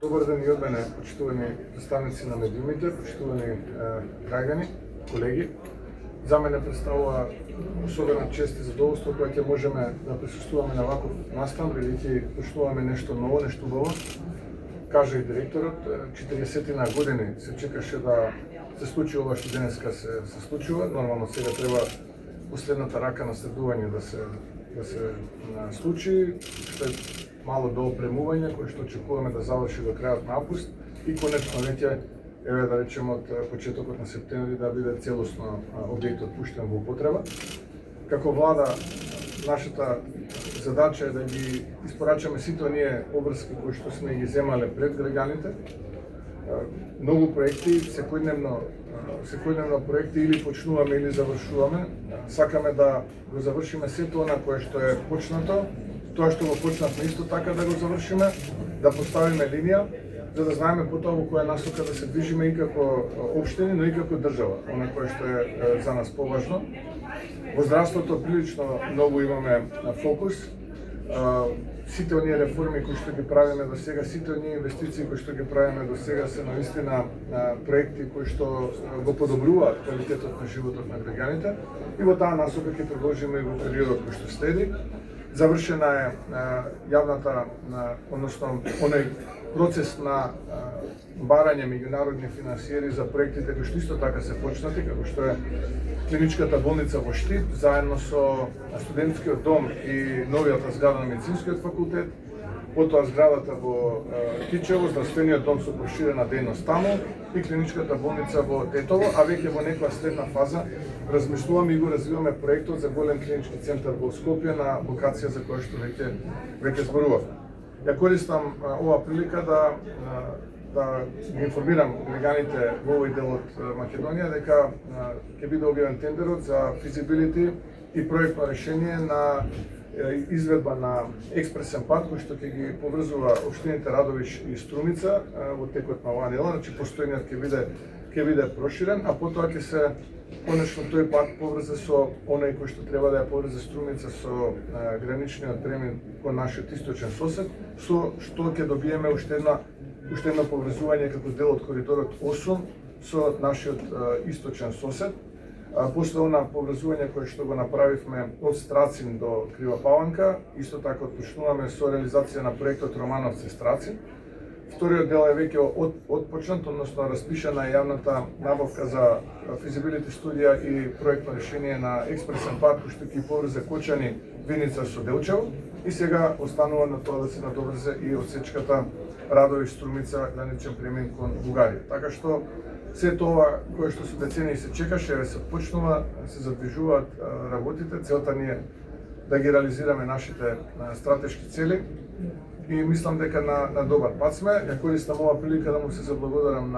Добар ден и од мене, почитувани представници на медиумите, почитувани граѓани, колеги. За мене представува особена чест и задоволство кога ќе можеме да присуствуваме на ваков настан, бидејќи почнуваме нешто ново, нешто убаво. Кажа и директорот, 40-на години се чекаше да се случи ова што денеска се случува. Нормално сега треба последната рака на следување да се случи, што е мало до опремување, кој што очекуваме да заврши до крајот на август и конечно веќе, еве да речеме од почетокот на септември да биде целосно објектот пуштен во употреба. Како влада, нашата задача е да ги испорачаме сите оние обврски кои што сме ги земале пред граѓаните. Многу проекти, секојдневно проекти или почнуваме или завршуваме. Сакаме да го завршиме сето она кое што е почнато, тоа што го почнавме исто така да го завршиме, да поставиме линија, за да знаеме потоа во која насока да се движиме и како општини, но и како држава, она кое што е за нас поважно. Во здравството прилично многу имаме фокус. Сите оние реформи кои што ги правиме до сега, сите оние инвестиции кои што ги правиме до сега се навистина проекти кои што го подобруваат квалитетот на животот на граѓаните и во таа насока ќе продолжиме и во периодот кој што следи. Завршена е јавната, односно оној процес на барање меѓународни финансиери за проектите кои што исто така се почнати, како што е клиничката болница во Штип, заедно со студентскиот дом и новијата зграда на медицинскиот факултет, потоа зградата во Тичево, здравствениот дом со проширена дејност таму и клиничката болница во Тетово, а веќе во некоја следна фаза размислуваме и го развиваме проектот за голем клинички центар во Скопје на локација за која што веќе зборувавме. Ја користам оваа прилика да ги информирам граѓаните во овој дел од Македонија дека ќе биде објавен тендерот за физибилити и проектно решение на изведба на експресен пат кој што ќе ги поврзува општините Радовиш и Струмица во текот на оваа недела, значи постојниот ќе биде проширен, а потоа ќе се конечно тој пат поврзе со оној кој што треба да ја поврзе Струмица со граничниот премин кон нашиот источен сосед, со што ќе добиеме уште едно поврзување како дел од коридорот 8 со нашиот источен сосед. После она поврзување кое што го направивме од Страцин до Крива Паланка, исто така отпочнуваме со реализација на проектот Романовци-Страцин. Вториот дел е веќе отпочнат, односно распишана е јавната набавка за физибилити студија и проектно решение на експресен пат кој што ќе поврзе Кочани, Виница со Делчево и сега останува на тоа да се надоврзе и одсечката Радовиш Струмица граничен премин кон Бугарија. Така што сето ова кое што со децении се чекаше, се почнува, се задвижуваат работите, целта ни е да ги реализираме нашите стратешки цели и мислам дека на добар пат сме. Ја користам оваа прилика да му се заблагодарам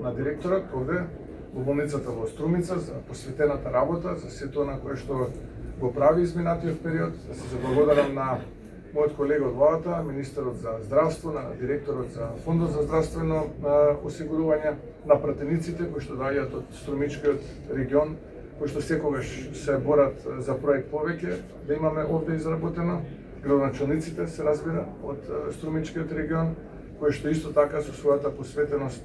на директорот овде во болницата во Струмица за посветената работа, за сето она кое што го прави изминатиот период, да се заблагодарам на мојот колега од владата, министерот за здравство, на директорот за фондот за здравствено осигурување, на пратениците кои што доаѓаат од Струмичкиот регион, кои што секогаш се борат за проект повеќе, да имаме овде изработено, градоначалниците се разбира од Струмичкиот регион, кои што исто така со својата посветеност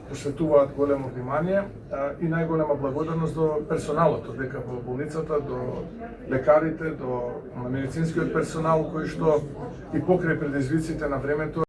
посветуваат големо внимание и најголема благодарност до персоналот, од дека во болницата, до лекарите, до медицинскиот персонал кој што и покрај предизвиците на времето